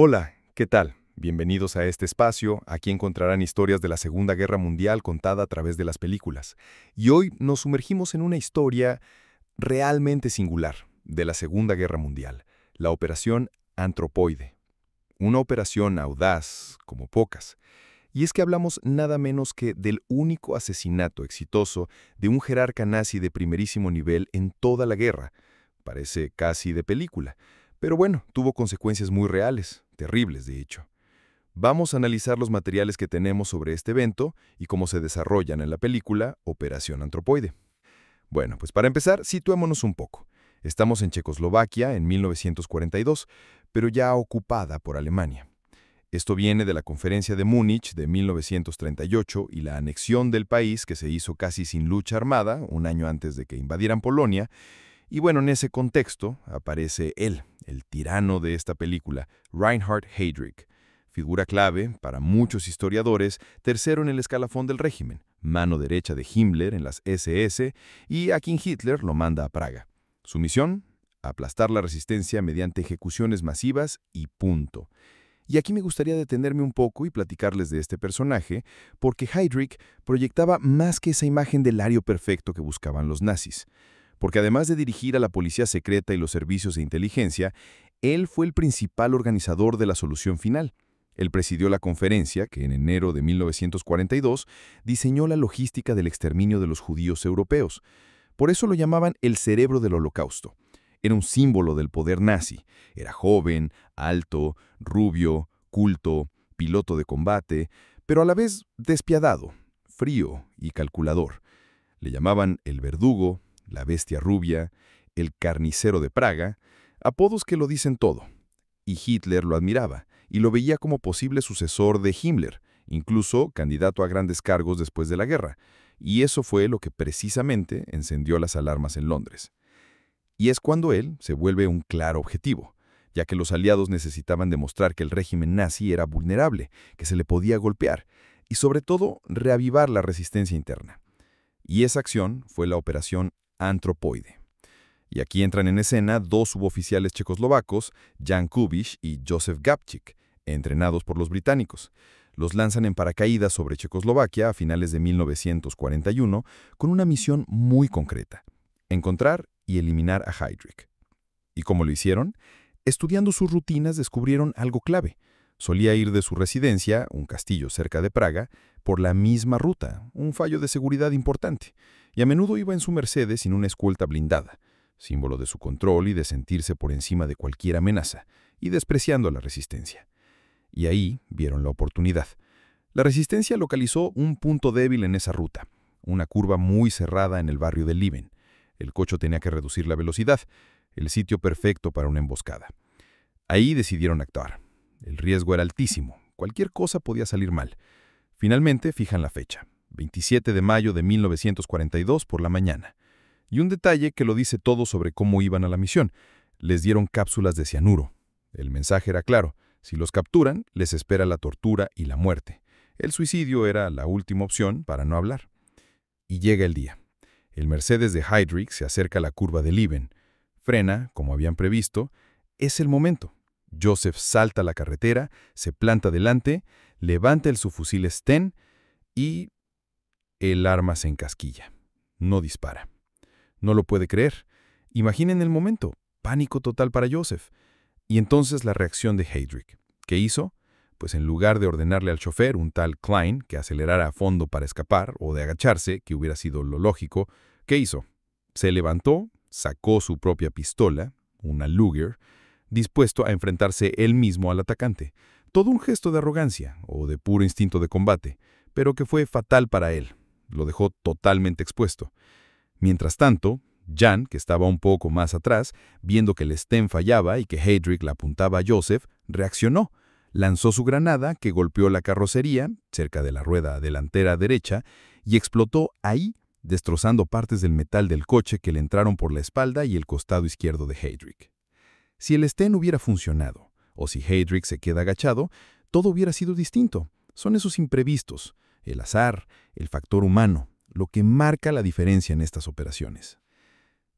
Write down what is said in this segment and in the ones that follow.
Hola, ¿qué tal? Bienvenidos a este espacio. Aquí encontrarán historias de la Segunda Guerra Mundial contada a través de las películas. Y hoy nos sumergimos en una historia realmente singular de la Segunda Guerra Mundial, la Operación Antropoide. Una operación audaz, como pocas. Y es que hablamos nada menos que del único asesinato exitoso de un jerarca nazi de primerísimo nivel en toda la guerra. Parece casi de película. Pero bueno, tuvo consecuencias muy reales, terribles de hecho. Vamos a analizar los materiales que tenemos sobre este evento y cómo se desarrollan en la película Operación Antropoide. Bueno, pues para empezar, situémonos un poco. Estamos en Checoslovaquia en 1942, pero ya ocupada por Alemania. Esto viene de la Conferencia de Múnich de 1938 y la anexión del país que se hizo casi sin lucha armada, un año antes de que invadieran Polonia. Y bueno, en ese contexto aparece él, el tirano de esta película, Reinhard Heydrich, figura clave para muchos historiadores, tercero en el escalafón del régimen, mano derecha de Himmler en las SS y a quien Hitler lo manda a Praga. Su misión, aplastar la resistencia mediante ejecuciones masivas y punto. Y aquí me gustaría detenerme un poco y platicarles de este personaje, porque Heydrich proyectaba más que esa imagen del ario perfecto que buscaban los nazis. Porque además de dirigir a la policía secreta y los servicios de inteligencia, él fue el principal organizador de la solución final. Él presidió la conferencia que en enero de 1942 diseñó la logística del exterminio de los judíos europeos. Por eso lo llamaban el cerebro del Holocausto. Era un símbolo del poder nazi. Era joven, alto, rubio, culto, piloto de combate, pero a la vez despiadado, frío y calculador. Le llamaban el verdugo, la bestia rubia, el carnicero de Praga, apodos que lo dicen todo. Y Hitler lo admiraba y lo veía como posible sucesor de Himmler, incluso candidato a grandes cargos después de la guerra. Y eso fue lo que precisamente encendió las alarmas en Londres. Y es cuando él se vuelve un claro objetivo, ya que los aliados necesitaban demostrar que el régimen nazi era vulnerable, que se le podía golpear, y sobre todo reavivar la resistencia interna. Y esa acción fue la Operación Antropoide. Y aquí entran en escena dos suboficiales checoslovacos, Jan Kubiš y Josef Gabčík, entrenados por los británicos. Los lanzan en paracaídas sobre Checoslovaquia a finales de 1941 con una misión muy concreta: encontrar y eliminar a Heydrich. ¿Y cómo lo hicieron? Estudiando sus rutinas descubrieron algo clave. Solía ir de su residencia, un castillo cerca de Praga, por la misma ruta, un fallo de seguridad importante, y a menudo iba en su Mercedes sin una escolta blindada, símbolo de su control y de sentirse por encima de cualquier amenaza, y despreciando la resistencia. Y ahí vieron la oportunidad. La resistencia localizó un punto débil en esa ruta, una curva muy cerrada en el barrio de Lieven. El coche tenía que reducir la velocidad, el sitio perfecto para una emboscada. Ahí decidieron actuar. El riesgo era altísimo, cualquier cosa podía salir mal. Finalmente fijan la fecha, 27 de mayo de 1942 por la mañana. Y un detalle que lo dice todo sobre cómo iban a la misión: les dieron cápsulas de cianuro. El mensaje era claro: si los capturan, les espera la tortura y la muerte. El suicidio era la última opción para no hablar. Y llega el día. El Mercedes de Heydrich se acerca a la curva de Lieven. Frena, como habían previsto. Es el momento. Josef salta a la carretera, se planta delante, levanta el subfusil Sten y el arma se encasquilla. No dispara. No lo puede creer. Imaginen el momento. Pánico total para Josef. Y entonces la reacción de Heydrich. ¿Qué hizo? Pues en lugar de ordenarle al chofer, un tal Klein, que acelerara a fondo para escapar, o de agacharse, que hubiera sido lo lógico, ¿qué hizo? Se levantó, sacó su propia pistola, una Luger, dispuesto a enfrentarse él mismo al atacante. Todo un gesto de arrogancia, o de puro instinto de combate, pero que fue fatal para él. Lo dejó totalmente expuesto. Mientras tanto, Jan, que estaba un poco más atrás, viendo que el Sten fallaba y que Heydrich la apuntaba a Josef, reaccionó. Lanzó su granada, que golpeó la carrocería, cerca de la rueda delantera derecha, y explotó ahí, destrozando partes del metal del coche que le entraron por la espalda y el costado izquierdo de Heydrich. Si el Sten hubiera funcionado, o si Heydrich se queda agachado, todo hubiera sido distinto. Son esos imprevistos, el azar, el factor humano, lo que marca la diferencia en estas operaciones.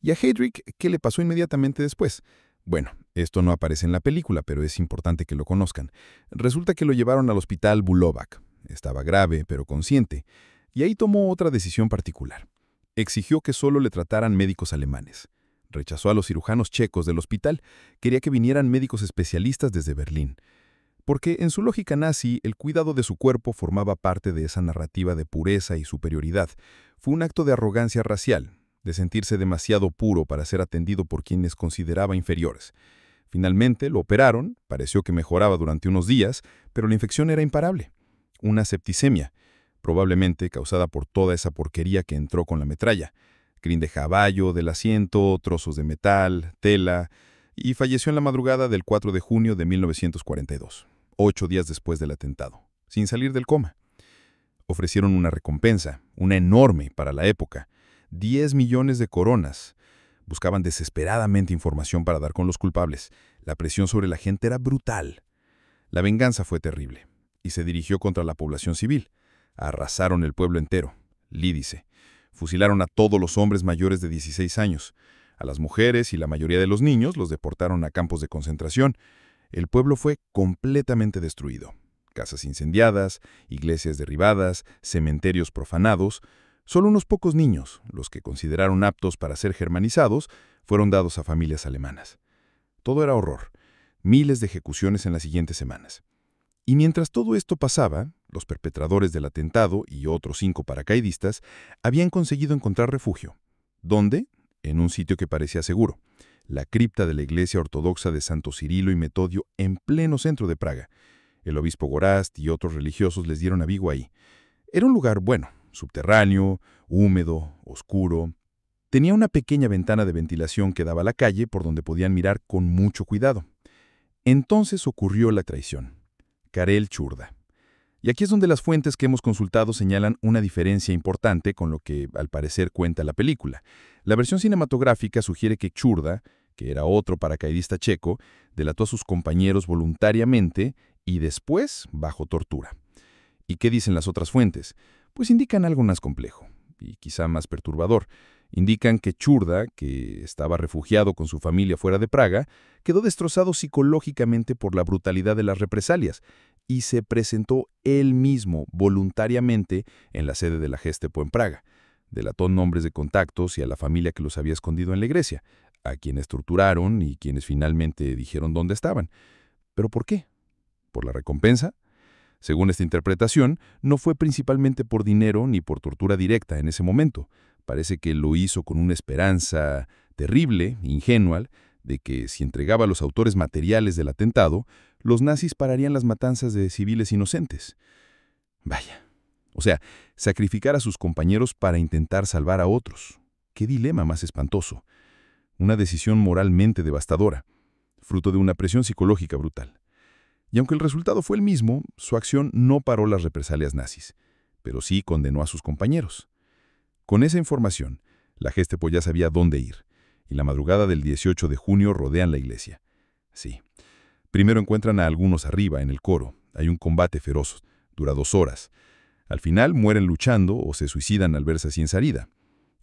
¿Y a Heydrich qué le pasó inmediatamente después? Bueno, esto no aparece en la película, pero es importante que lo conozcan. Resulta que lo llevaron al hospital Bulovac. Estaba grave, pero consciente. Y ahí tomó otra decisión particular. Exigió que solo le trataran médicos alemanes. Rechazó a los cirujanos checos del hospital. Quería que vinieran médicos especialistas desde Berlín. Porque en su lógica nazi, el cuidado de su cuerpo formaba parte de esa narrativa de pureza y superioridad. Fue un acto de arrogancia racial, de sentirse demasiado puro para ser atendido por quienes consideraba inferiores. Finalmente lo operaron, pareció que mejoraba durante unos días, pero la infección era imparable. Una septicemia, probablemente causada por toda esa porquería que entró con la metralla. Crin de caballo del asiento, trozos de metal, tela, y falleció en la madrugada del 4 de junio de 1942, 8 días después del atentado, sin salir del coma. Ofrecieron una recompensa, una enorme para la época, 10 millones de coronas. Buscaban desesperadamente información para dar con los culpables. La presión sobre la gente era brutal. La venganza fue terrible, y se dirigió contra la población civil. Arrasaron el pueblo entero, Lídice. Fusilaron a todos los hombres mayores de 16 años. A las mujeres y la mayoría de los niños los deportaron a campos de concentración. El pueblo fue completamente destruido. Casas incendiadas, iglesias derribadas, cementerios profanados. Solo unos pocos niños, los que consideraron aptos para ser germanizados, fueron dados a familias alemanas. Todo era horror. Miles de ejecuciones en las siguientes semanas. Y mientras todo esto pasaba, los perpetradores del atentado y otros 5 paracaidistas habían conseguido encontrar refugio. ¿Dónde? En un sitio que parecía seguro. La cripta de la iglesia ortodoxa de Santo Cirilo y Metodio en pleno centro de Praga. El obispo Gorazd y otros religiosos les dieron abrigo ahí. Era un lugar bueno, subterráneo, húmedo, oscuro. Tenía una pequeña ventana de ventilación que daba a la calle por donde podían mirar con mucho cuidado. Entonces ocurrió la traición. Karel Churda. Y aquí es donde las fuentes que hemos consultado señalan una diferencia importante con lo que, al parecer, cuenta la película. La versión cinematográfica sugiere que Churda, que era otro paracaidista checo, delató a sus compañeros voluntariamente y después bajo tortura. ¿Y qué dicen las otras fuentes? Pues indican algo más complejo y quizá más perturbador. Indican que Churda, que estaba refugiado con su familia fuera de Praga, quedó destrozado psicológicamente por la brutalidad de las represalias y se presentó él mismo voluntariamente en la sede de la Gestapo en Praga. Delató nombres de contactos y a la familia que los había escondido en la iglesia, a quienes torturaron y quienes finalmente dijeron dónde estaban. ¿Pero por qué? ¿Por la recompensa? Según esta interpretación, no fue principalmente por dinero ni por tortura directa en ese momento. Parece que lo hizo con una esperanza terrible, ingenua, de que si entregaba a los autores materiales del atentado, los nazis pararían las matanzas de civiles inocentes. Vaya. O sea, sacrificar a sus compañeros para intentar salvar a otros. ¡Qué dilema más espantoso! Una decisión moralmente devastadora, fruto de una presión psicológica brutal. Y aunque el resultado fue el mismo, su acción no paró las represalias nazis, pero sí condenó a sus compañeros. Con esa información, la Gestapo ya sabía dónde ir, y la madrugada del 18 de junio rodean la iglesia. Sí. Primero encuentran a algunos arriba, en el coro. Hay un combate feroz, dura 2 horas. Al final mueren luchando o se suicidan al verse sin salida.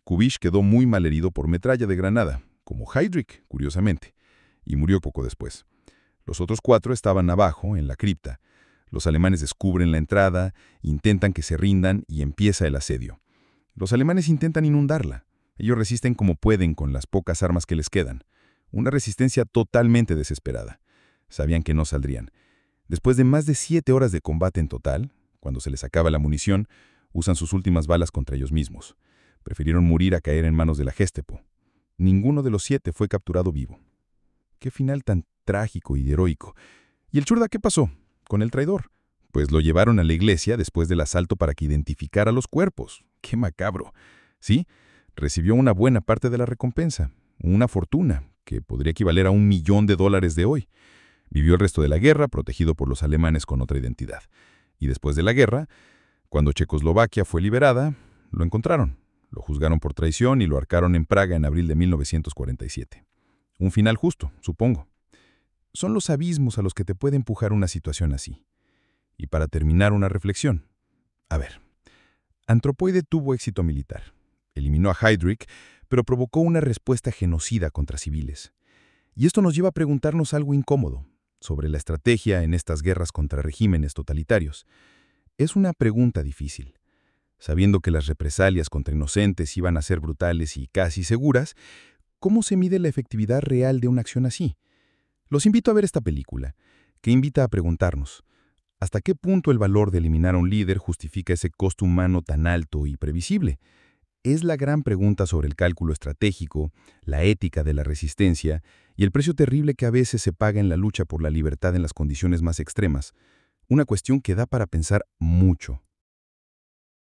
Kubish quedó muy malherido por metralla de granada, como Heydrich, curiosamente, y murió poco después. Los otros 4 estaban abajo, en la cripta. Los alemanes descubren la entrada, intentan que se rindan y empieza el asedio. Los alemanes intentan inundarla. Ellos resisten como pueden con las pocas armas que les quedan. Una resistencia totalmente desesperada. Sabían que no saldrían. Después de más de 7 horas de combate en total, cuando se les acaba la munición, usan sus últimas balas contra ellos mismos. Prefirieron morir a caer en manos de la Gestapo. Ninguno de los 7 fue capturado vivo. Qué final tan trágico y heroico. ¿Y el Churda qué pasó con el traidor? Pues lo llevaron a la iglesia después del asalto para que identificara los cuerpos. ¡Qué macabro! Sí, recibió una buena parte de la recompensa, una fortuna, que podría equivaler a $1.000.000 de hoy. Vivió el resto de la guerra protegido por los alemanes con otra identidad. Y después de la guerra, cuando Checoslovaquia fue liberada, lo encontraron. Lo juzgaron por traición y lo ahorcaron en Praga en abril de 1947. Un final justo, supongo. Son los abismos a los que te puede empujar una situación así. Y para terminar, una reflexión. A ver, Antropoide tuvo éxito militar. Eliminó a Heydrich, pero provocó una respuesta genocida contra civiles. Y esto nos lleva a preguntarnos algo incómodo sobre la estrategia en estas guerras contra regímenes totalitarios. Es una pregunta difícil. Sabiendo que las represalias contra inocentes iban a ser brutales y casi seguras, ¿cómo se mide la efectividad real de una acción así? Los invito a ver esta película, que invita a preguntarnos, ¿hasta qué punto el valor de eliminar a un líder justifica ese costo humano tan alto y previsible? Es la gran pregunta sobre el cálculo estratégico, la ética de la resistencia y el precio terrible que a veces se paga en la lucha por la libertad en las condiciones más extremas. Una cuestión que da para pensar mucho.